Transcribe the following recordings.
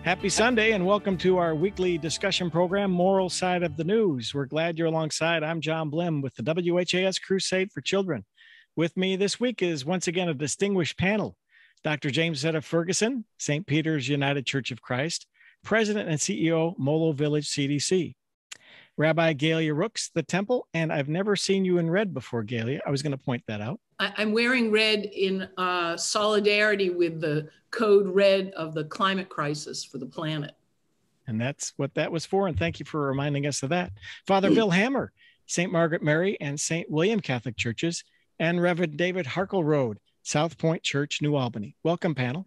Happy Sunday and welcome to our weekly discussion program, Moral Side of the News. We're glad you're alongside. I'm John Blim with the WHAS Crusade for Children. With me this week is once again a distinguished panel. Dr. James Zetta Ferguson, St. Peter's United Church of Christ, President and CEO, Molo Village CDC. Rabbi Galia Rooks, the Temple, and I've never seen you in red before, Galia. I was going to point that out. I'm wearing red in solidarity with the code red of the climate crisis for the planet. And that's what that was for. And thank you for reminding us of that. Father Bill Hammer, St. Margaret Mary and St. William Catholic Churches, and Reverend David Harkle-Road, South Point Church, New Albany. Welcome, panel.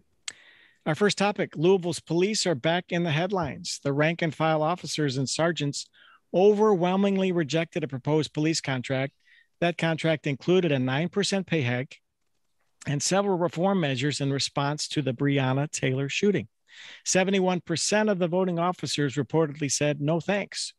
Our first topic, Louisville's police are back in the headlines. The rank and file officers and sergeants overwhelmingly rejected a proposed police contract. That contract included a 9% pay hike and several reform measures in response to the Breonna Taylor shooting. 71% of the voting officers reportedly said no thanks.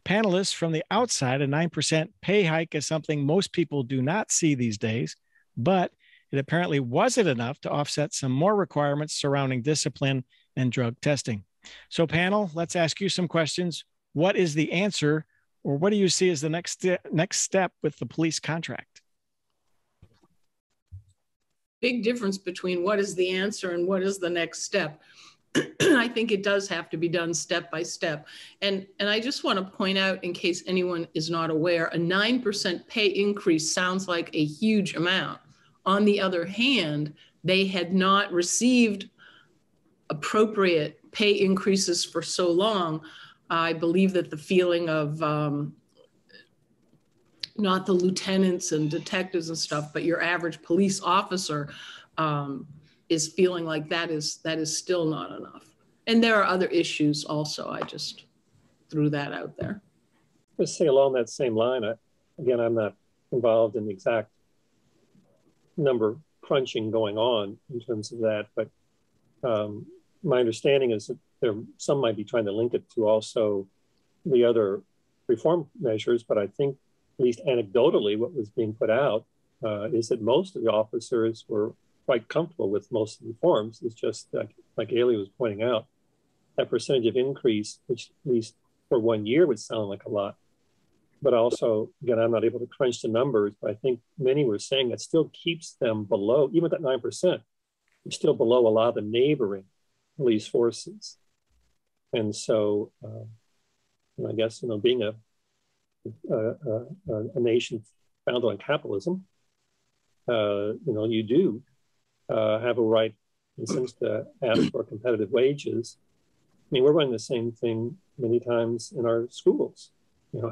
Panelists, from the outside, a 9% pay hike is something most people do not see these days, but it apparently wasn't enough to offset some more requirements surrounding discipline and drug testing. So panel, let's ask you some questions. What is the answer, or what do you see as the next step with the police contract? Big difference between what is the answer and what is the next step. I think it does have to be done step by step. And I just want to point out, in case anyone is not aware, a 9% pay increase sounds like a huge amount. On the other hand, they had not received appropriate pay increases for so long. I believe that the feeling of not the lieutenants and detectives and stuff, but your average police officer is feeling like that is still not enough. And there are other issues also. I just threw that out there. Just say along that same line, again, I'm not involved in the exact number crunching going on in terms of that, but my understanding is that some might be trying to link it to also the other reform measures, but I think, at least anecdotally, what was being put out is that most of the officers were quite comfortable with most of the reforms. It's just like Ailey was pointing out, that percentage of increase, which at least for 1 year would sound like a lot. But also, again, I'm not able to crunch the numbers, but I think many were saying that still keeps them below, even at that 9%, they're still below a lot of the neighboring police forces. And so, I guess, being a nation founded on capitalism, you do have a right, in a sense, to ask for competitive wages. I mean, we're running the same thing many times in our schools.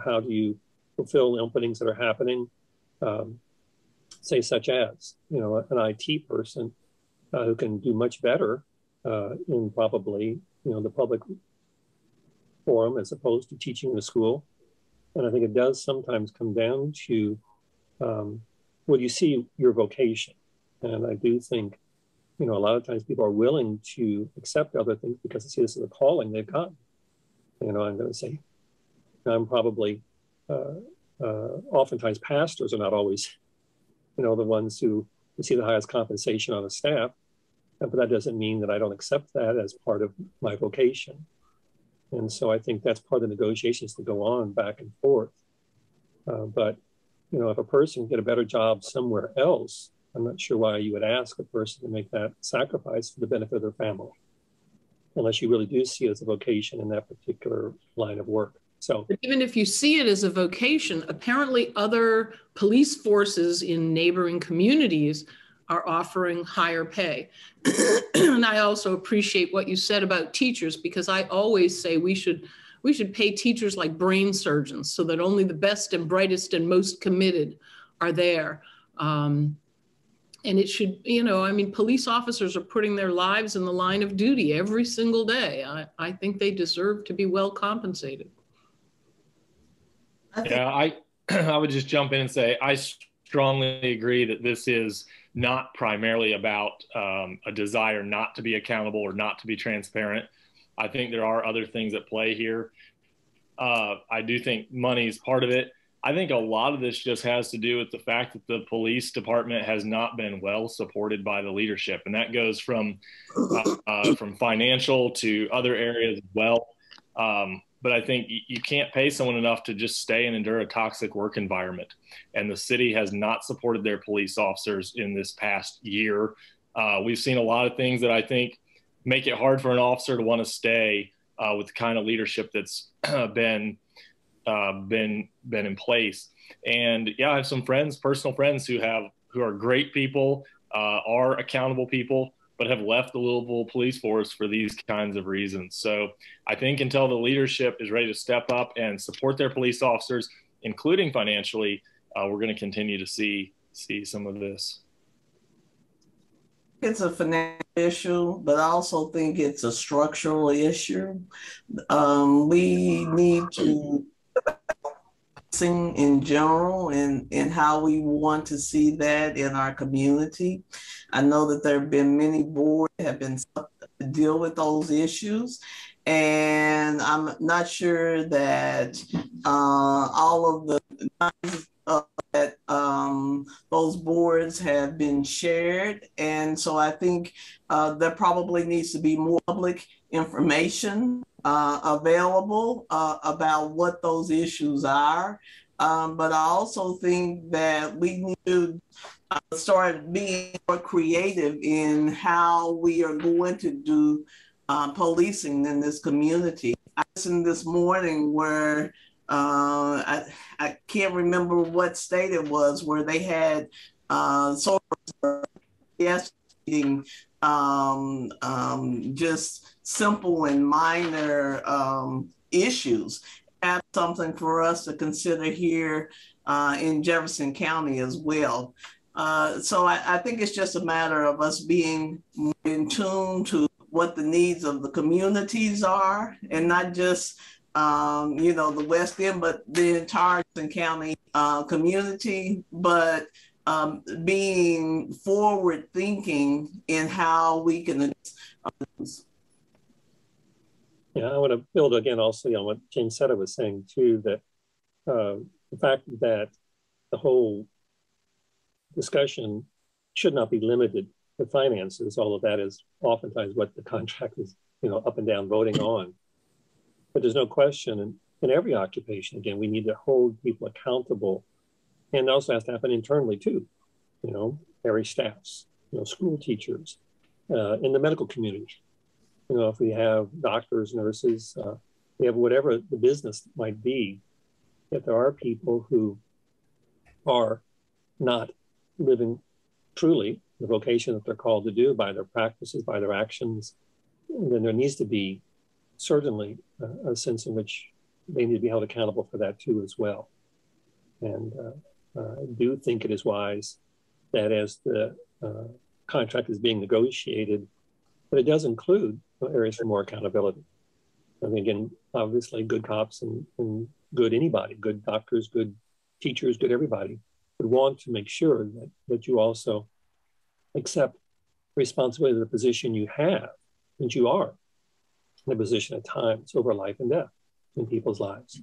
How do you fulfill the openings that are happening, say, such as, an IT person who can do much better in probably, the public forum as opposed to teaching in the school. And I think it does sometimes come down to, well, you see your vocation. And I do think, a lot of times people are willing to accept other things because they see this as a calling they've gotten. I'm going to say, I'm probably, oftentimes pastors are not always, the ones who receive the highest compensation on the staff. But that doesn't mean that I don't accept that as part of my vocation. And so I think that's part of the negotiations that go on back and forth. But, if a person can get a better job somewhere else, I'm not sure why you would ask a person to make that sacrifice for the benefit of their family, unless you really do see it as a vocation in that particular line of work. So even if you see it as a vocation, apparently other police forces in neighboring communities are offering higher pay. And I also appreciate what you said about teachers, because I always say we should pay teachers like brain surgeons so that only the best and brightest and most committed are there. And it should, police officers are putting their lives in the line of duty every single day. I think they deserve to be well compensated. Yeah, I would just jump in and say, I strongly agree that this is not primarily about a desire not to be accountable or not to be transparent. I think there are other things at play here. I do think money is part of it. I think a lot of this just has to do with the fact that the police department has not been well supported by the leadership, and that goes from financial to other areas as well. But I think you can't pay someone enough to just stay and endure a toxic work environment. And the city has not supported their police officers in this past year. We've seen a lot of things that I think make it hard for an officer to want to stay with the kind of leadership that's been in place. And yeah, I have some friends, personal friends who are great people, are accountable people, but have left the Louisville police force for these kinds of reasons. So I think until the leadership is ready to step up and support their police officers, including financially, we're going to continue to see some of this. It's a financial issue, but I also think it's a structural issue. We need to in general and how we want to see that in our community. I know that there have been many boards that have been to deal with those issues, and I'm not sure that all of the that those boards have been shared. And so I think there probably needs to be more public information available about what those issues are. But I also think that we need to start being more creative in how we are going to do policing in this community. I listened this morning where I can't remember what state it was, where they had just simple and minor issues. Have something for us to consider here in Jefferson County as well. So I think it's just a matter of us being in tune to what the needs of the communities are, and not just the West End, but the entire Jefferson County community, but being forward thinking in how we can. Yeah, I want to build again also on what James Setta was saying too, that the fact that the whole discussion should not be limited to finances. All of that is oftentimes what the contract is, up and down voting on. But there's no question in every occupation, again, we need to hold people accountable. And it also has to happen internally too, every staffs, school teachers, in the medical community. If we have doctors, nurses, we have whatever the business might be, if there are people who are not living truly the vocation that they're called to do by their practices, by their actions, then there needs to be certainly a sense in which they need to be held accountable for that too as well. And I do think it is wise that as the contract is being negotiated, but it does include areas for more accountability. I mean, again, obviously good cops and good anybody, good doctors, good teachers, good everybody would want to make sure that you also accept responsibility of the position you have, that you are in a position at times over life and death in people's lives.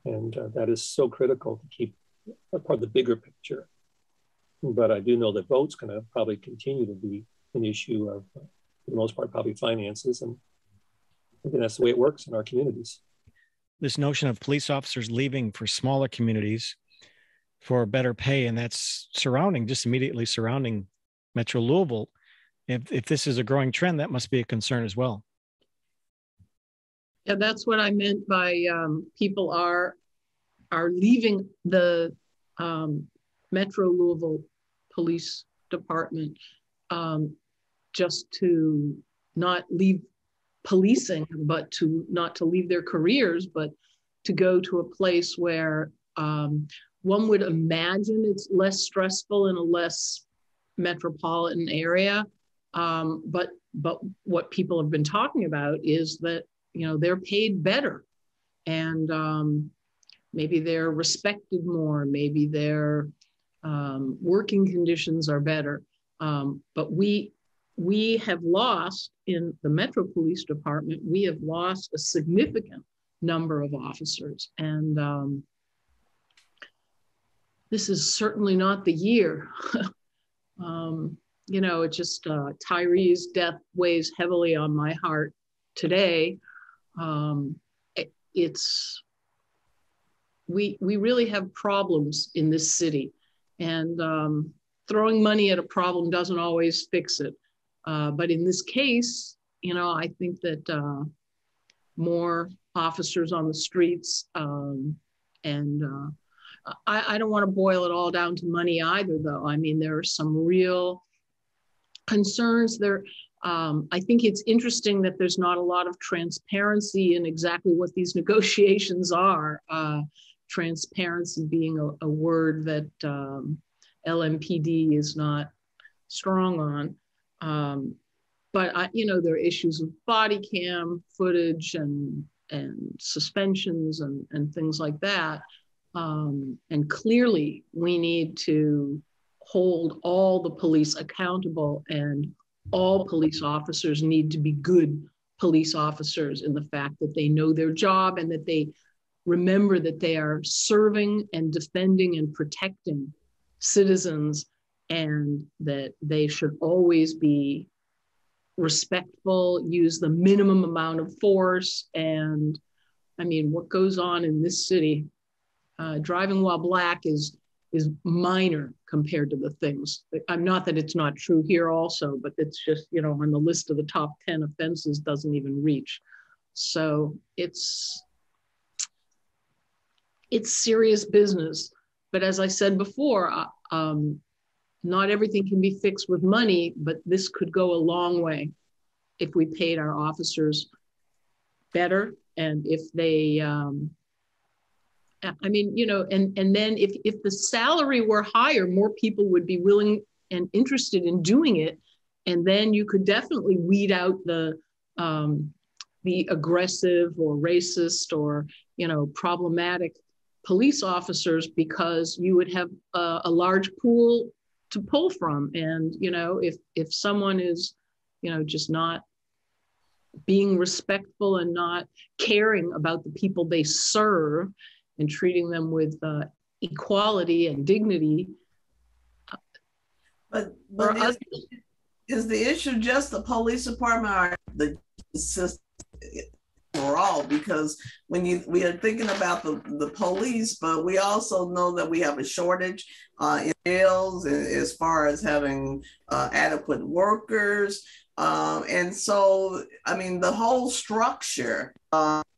And that is so critical to keep a part of the bigger picture. But I do know that vote's going to probably continue to be an issue of, for the most part, probably finances. And I think that's the way it works in our communities. This notion of police officers leaving for smaller communities for better pay, and that's just immediately surrounding Metro Louisville. If this is a growing trend, that must be a concern as well. Yeah, that's what I meant by people are leaving the Metro Louisville Police Department just to not leave policing, but not to leave their careers, but to go to a place where one would imagine it's less stressful in a less metropolitan area. But what people have been talking about is that, they're paid better, and maybe they're respected more, maybe their working conditions are better. But we have lost in the Metro Police Department, we have lost a significant number of officers. And this is certainly not the year. You know, it just, Tyree's death weighs heavily on my heart today. We really have problems in this city, and throwing money at a problem doesn't always fix it. But in this case, you know, I think that more officers on the streets, and I don't want to boil it all down to money either, though. I mean, there are some real concerns there. I think it's interesting that there's not a lot of transparency in exactly what these negotiations are. Transparency being a word that LMPD is not strong on. But you know, there are issues of body cam footage and suspensions and things like that. And clearly we need to hold all the police accountable, and all police officers need to be good police officers in the fact that they know their job and that they remember that they are serving and defending and protecting citizens, and that they should always be respectful, use the minimum amount of force. And I mean, what goes on in this city, driving while black is minor compared to the things. I'm not that it's not true here also, but it's just, you know, on the list of the top 10 offenses doesn't even reach. So it's serious business. But as I said before, not everything can be fixed with money, but this could go a long way if we paid our officers better, and if they, I mean, you know, and then if the salary were higher, more people would be willing and interested in doing it. And then you could definitely weed out the aggressive or racist or, you know, problematic police officers, because you would have a large pool to pull from. And, you know, if someone is, you know, just not being respectful and not caring about the people they serve and treating them with equality and dignity. But is the issue just the police department or the system overall? Because when we are thinking about the police, but we also know that we have a shortage in jails as far as having adequate workers. And so, I mean, the whole structure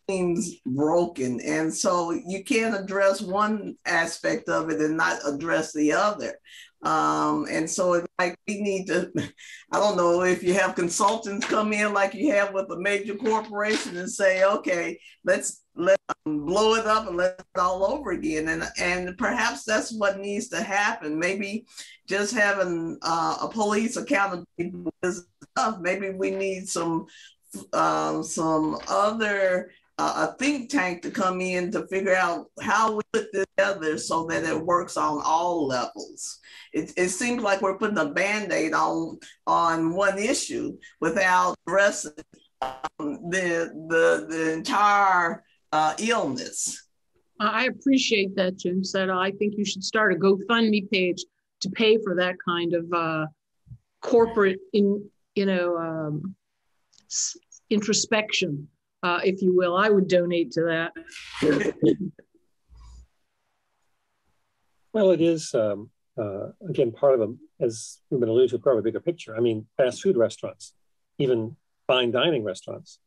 seems broken. And so you can't address one aspect of it and not address the other. And so it's like we need to, I don't know if you have consultants come in like you have with a major corporation and say, okay, let's blow it up and let it all over again. And perhaps that's what needs to happen. Maybe just having a police accountability is enough. Maybe we need some other a think tank to come in to figure out how we put this together so that it works on all levels. It seems like we're putting a Band-Aid on one issue without addressing the entire illness. I appreciate that, Jim said. I think you should start a GoFundMe page to pay for that kind of corporate introspection. If you will, I would donate to that. Well, it is, again, part of them, as we've been alluding to, part of a bigger picture. I mean, fast food restaurants, even fine dining restaurants,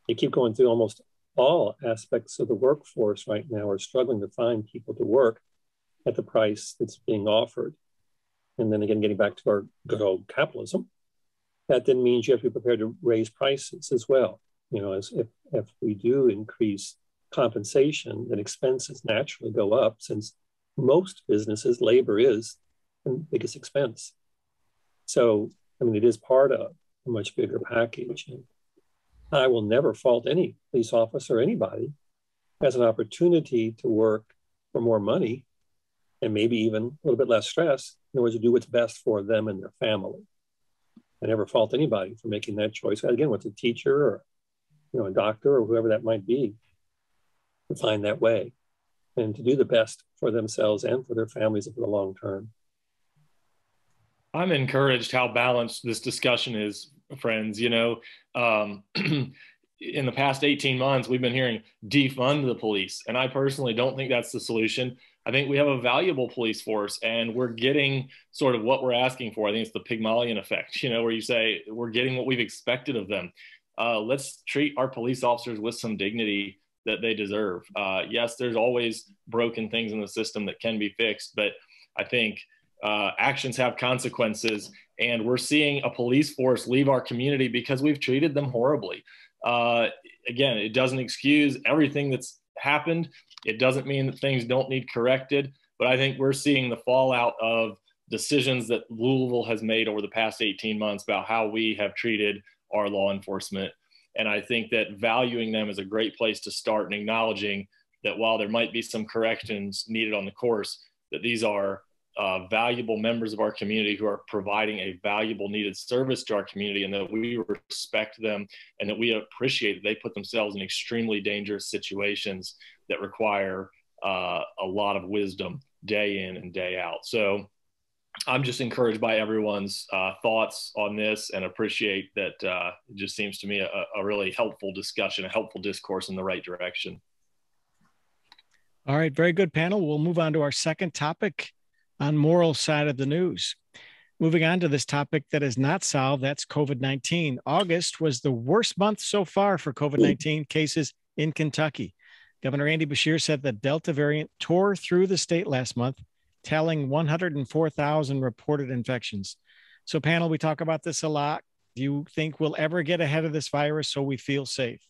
you keep going through almost all aspects of the workforce right now are struggling to find people to work at the price that's being offered. And then again, getting back to our good old capitalism, that then means you have to be prepared to raise prices as well. You know, as if we do increase compensation, then expenses naturally go up, since most businesses, labor is the biggest expense. So, I mean, it is part of a much bigger package. And I will never fault any police officer or anybody who has an opportunity to work for more money and maybe even a little bit less stress in order to do what's best for them and their family. I never fault anybody for making that choice. Again, whether it's a teacher or a doctor or whoever that might be, to find that way. and to do the best for themselves and for their families for the long term. I'm encouraged how balanced this discussion is, friends. You know, in the past 18 months, we've been hearing defund the police. And I personally don't think that's the solution. I think we have a valuable police force and we're getting sort of what we're asking for. I think it's the Pygmalion effect, you know, where you say we're getting what we've expected of them. Let's treat our police officers with some dignity that they deserve. Yes, there's always broken things in the system that can be fixed, but I think actions have consequences, and we're seeing a police force leave our community because we've treated them horribly. Again, it doesn't excuse everything that's happened. It doesn't mean that things don't need corrected, but I think we're seeing the fallout of decisions that Louisville has made over the past 18 months about how we have treated our law enforcement. And I think that valuing them is a great place to start, and acknowledging that while there might be some corrections needed on the course, that these are valuable members of our community who are providing a valuable needed service to our community, and that we respect them and that we appreciate that they put themselves in extremely dangerous situations that require a lot of wisdom day in and day out. So I'm just encouraged by everyone's thoughts on this, and appreciate that it just seems to me a really helpful discussion, a helpful discourse in the right direction. All right, very good, panel. We'll move on to our second topic on moral side of the news. Moving on to this topic that is not solved, that's COVID-19. August was the worst month so far for COVID-19 cases in Kentucky. Governor Andy Beshear said the Delta variant tore through the state last month, tallying 104,000 reported infections. So panel, we talk about this a lot. Do you think we'll ever get ahead of this virus so we feel safe?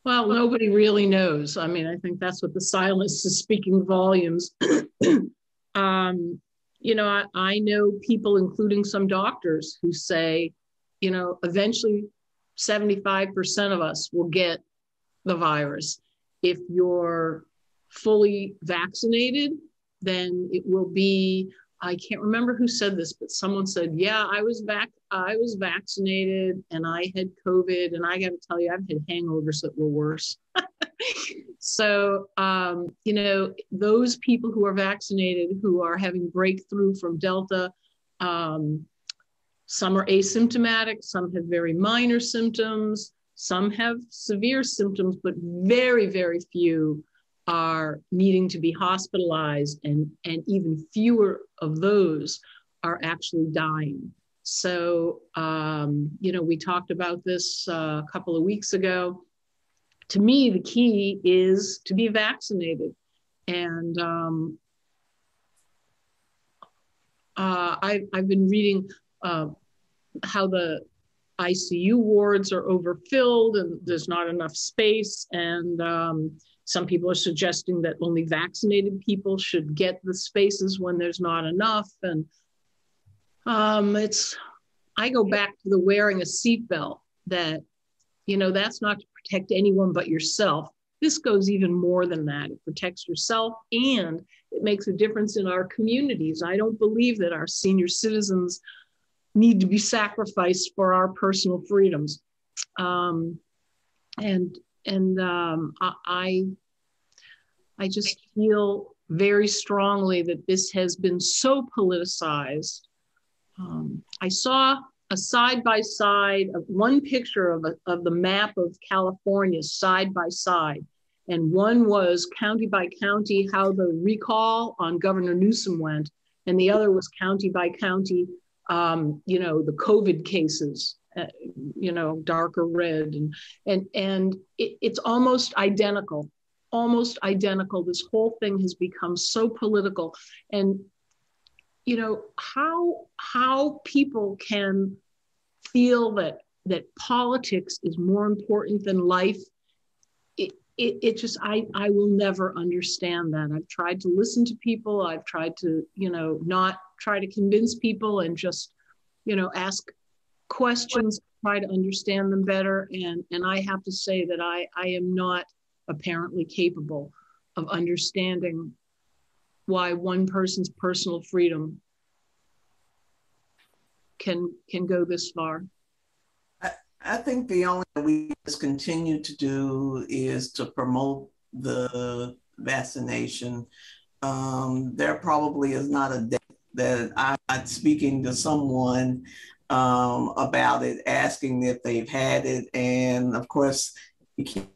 Well, nobody really knows. I mean, I think that's what the silence is speaking volumes. You know, I know people, including some doctors, who say, you know, eventually 75% of us will get the virus. If you're fully vaccinated, then it will be, I can't remember who said this, but someone said, yeah, I was vaccinated and I had COVID, and I got to tell you, I've had hangovers that were worse. So, you know, those people who are vaccinated, who are having breakthrough from Delta, some are asymptomatic, some have very minor symptoms, some have severe symptoms, but very, very few are needing to be hospitalized, and even fewer of those are actually dying. So, you know, we talked about this a couple of weeks ago. To me, the key is to be vaccinated. And I've been reading how the ICU wards are overfilled and there's not enough space. And some people are suggesting that only vaccinated people should get the spaces when there's not enough. And I go back to the wearing a seatbelt, that, you know, that's not to protect anyone but yourself. This goes even more than that. It protects yourself, and it makes a difference in our communities. I don't believe that our senior citizens need to be sacrificed for our personal freedoms. I just feel very strongly that this has been so politicized. I saw a side-by-side of one picture of the map of California side by side. And one was county by county, how the recall on Governor Newsom went. And the other was county by county, you know, the COVID cases, you know, darker red. And it's almost identical, almost identical. This whole thing has become so political. And you know, how people can feel that politics is more important than life, it just, I will never understand that. I've tried to listen to people. I've tried to, you know, not try to convince people, and just, you know, ask questions, try to understand them better. And I have to say that I am not apparently capable of understanding why one person's personal freedom can go this far. I think the only thing we just continue to do is to promote the vaccination. There probably is not a day that I'm not speaking to someone about it, asking if they've had it. And of course, you can't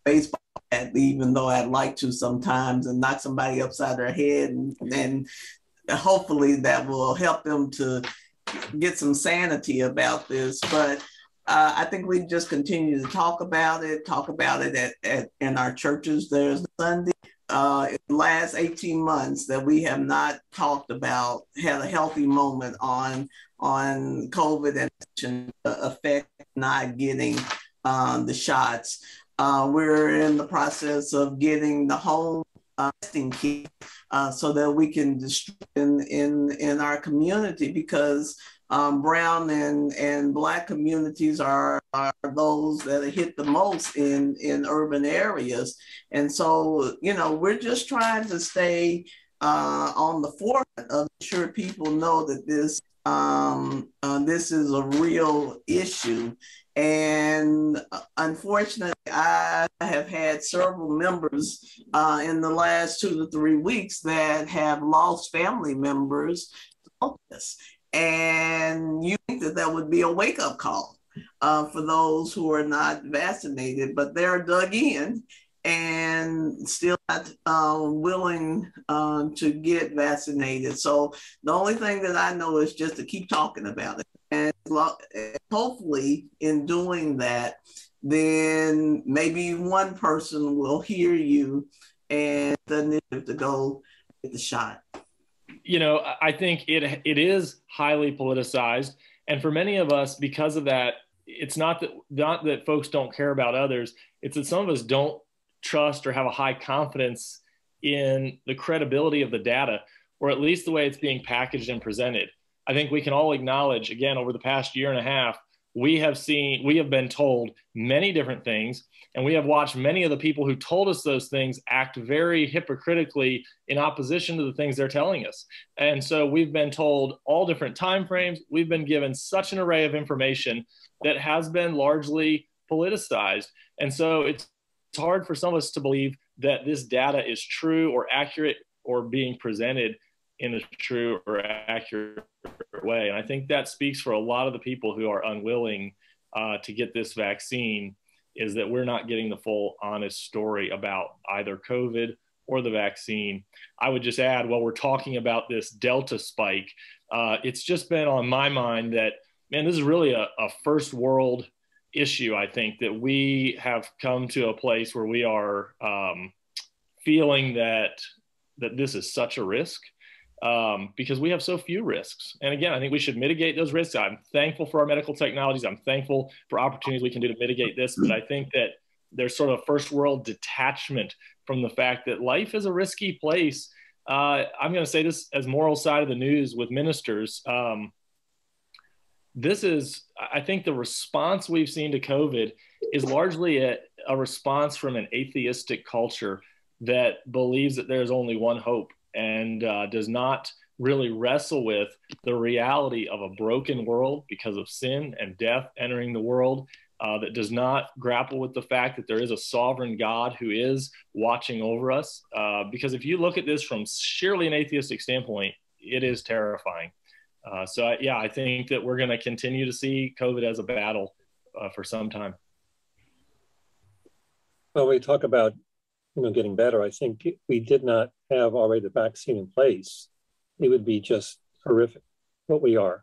baseball at, even though I'd like to sometimes, and knock somebody upside their head, and hopefully that will help them to get some sanity about this. But I think we just continue to talk about it in our churches. There's Sunday in the last 18 months that we have not talked about, had a healthy moment on COVID and effect not getting the shots. We're in the process of getting the home testing kit so that we can distribute in our community, because brown and Black communities are those that are hit the most in urban areas. And so, you know, we're just trying to stay on the forefront of sure people know that this is a real issue. And unfortunately, I have had several members in the last 2 to 3 weeks that have lost family members to this. And you think that would be a wake-up call for those who are not vaccinated, but they're dug in and still not willing to get vaccinated. So the only thing that I know is just to keep talking about it. And hopefully in doing that, then maybe one person will hear you and the initiative to go get the shot. You know, I think it is highly politicized. And for many of us, because of that, it's not that folks don't care about others. It's that some of us don't trust or have a high confidence in the credibility of the data, or at least the way it's being packaged and presented. I think we can all acknowledge, again, over the past year and a half, we have been told many different things, and we have watched many of the people who told us those things act very hypocritically in opposition to the things they're telling us. And so we've been told all different timeframes. We've been given such an array of information that has been largely politicized. And so it's hard for some of us to believe that this data is true or accurate or being presented in a true or accurate way. And I think that speaks for a lot of the people who are unwilling to get this vaccine, is that we're not getting the full honest story about either COVID or the vaccine. I would just add, while we're talking about this Delta spike, it's just been on my mind that, man, this is really a first world issue. I think that we have come to a place where we are feeling that this is such a risk. Because we have so few risks. And again, I think we should mitigate those risks. I'm thankful for our medical technologies. I'm thankful for opportunities we can do to mitigate this. But I think that there's sort of first world detachment from the fact that life is a risky place. I'm going to say this as moral side of the news with ministers. I think the response we've seen to COVID is largely a response from an atheistic culture that believes that there's only one hope, and does not really wrestle with the reality of a broken world because of sin and death entering the world, that does not grapple with the fact that there is a sovereign God who is watching over us. Because if you look at this from sheerly an atheistic standpoint, it is terrifying. I think that we're going to continue to see COVID as a battle for some time. Well, we talk about getting better. I think if we did not have already the vaccine in place, it would be just horrific what we are.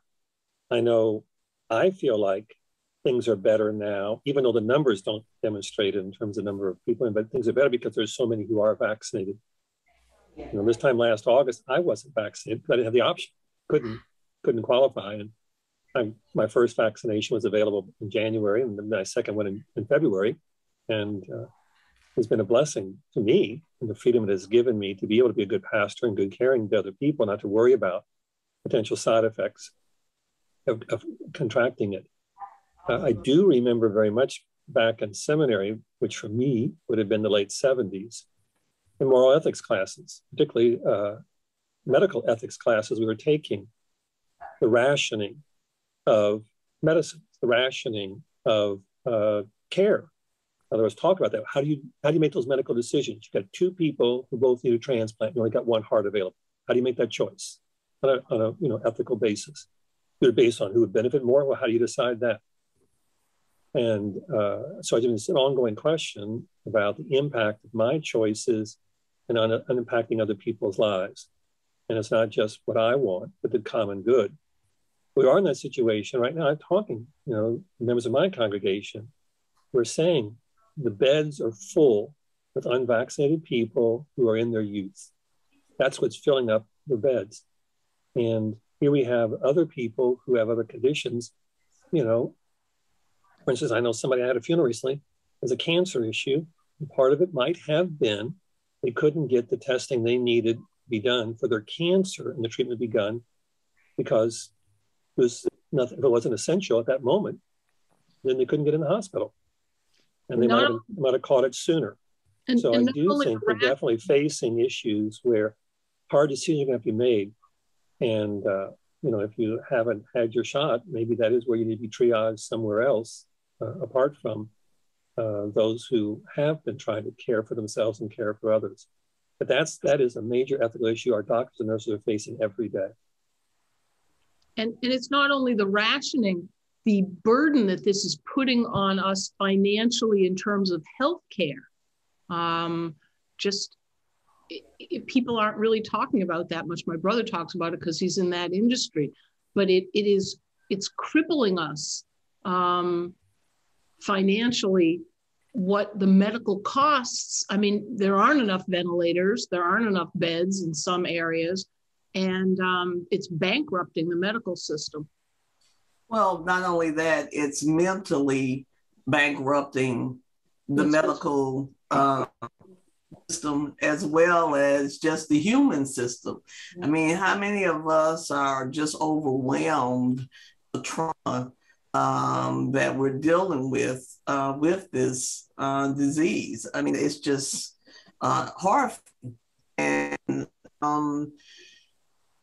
I feel like things are better now, even though the numbers don't demonstrate it in terms of number of people, but things are better because there's so many who are vaccinated. This time last August, I wasn't vaccinated because I didn't have the option, couldn't qualify. And my first vaccination was available in January, and then my second one in February. And it's been a blessing to me, and the freedom it has given me to be able to be a good pastor and good caring to other people, not to worry about potential side effects of contracting it. I do remember very much back in seminary, which for me would have been the late 70s, in moral ethics classes, particularly medical ethics classes, we were taking the rationing of medicine, the rationing of care. In other words, talk about that. How do you make those medical decisions? You've got two people who both need a transplant. You only got one heart available. How do you make that choice on a ethical basis? You're based on who would benefit more. Well, how do you decide that? And so I think it's an ongoing question about the impact of my choices and on impacting other people's lives. And it's not just what I want, but the common good. We are in that situation right now. I'm talking, members of my congregation. We're saying the beds are full with unvaccinated people who are in their youth. That's what's filling up the beds. And here we have other people who have other conditions. For instance, I know somebody had a funeral recently. There's a cancer issue. And part of it might have been they couldn't get the testing they needed to be done for their cancer and the treatment begun because it was nothing. If it wasn't essential at that moment, then they couldn't get in the hospital. And they might have caught it sooner. So I do think we're definitely facing issues where hard decisions are going to have to be made. And, if you haven't had your shot, maybe that is where you need to be triaged somewhere else, apart from those who have been trying to care for themselves and care for others. But that is a major ethical issue our doctors and nurses are facing every day. And it's not only the rationing, the burden that this is putting on us financially in terms of healthcare. People aren't really talking about that much. My brother talks about it because he's in that industry, but it's crippling us financially. What the medical costs, there aren't enough ventilators, there aren't enough beds in some areas, and it's bankrupting the medical system. Well, not only that, it's mentally bankrupting the medical system as well as just the human system. How many of us are just overwhelmed with trauma that we're dealing with this disease? It's just horrifying, and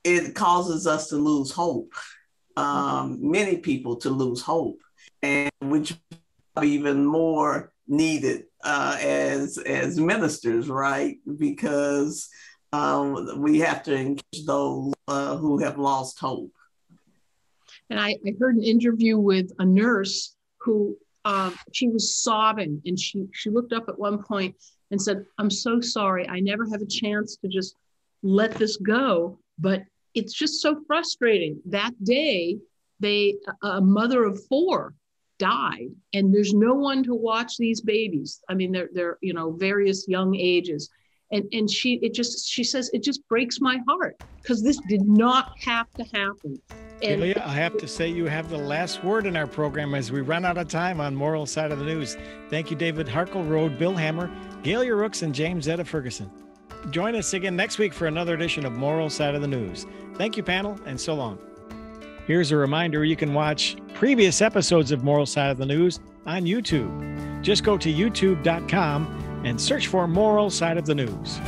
it causes us to lose hope. Many people to lose hope, and which are even more needed as ministers, right? Because we have to engage those who have lost hope. And I heard an interview with a nurse who she was sobbing, and she looked up at one point and said, "I'm so sorry. I never have a chance to just let this go, but it's just so frustrating." That day, a mother of 4 died, and there's no one to watch these babies. They're various young ages, and she says it just breaks my heart because this did not have to happen. And Julia, I have to say you have the last word in our program as we run out of time on Moral Side of the News. Thank you, David Harkleroad, Bill Hammer, Galia Rooks, and James Etta Ferguson. Join us again next week for another edition of Moral Side of the News. Thank you, panel, and so long. Here's a reminder, you can watch previous episodes of Moral Side of the News on YouTube. Just go to youtube.com and search for Moral Side of the News.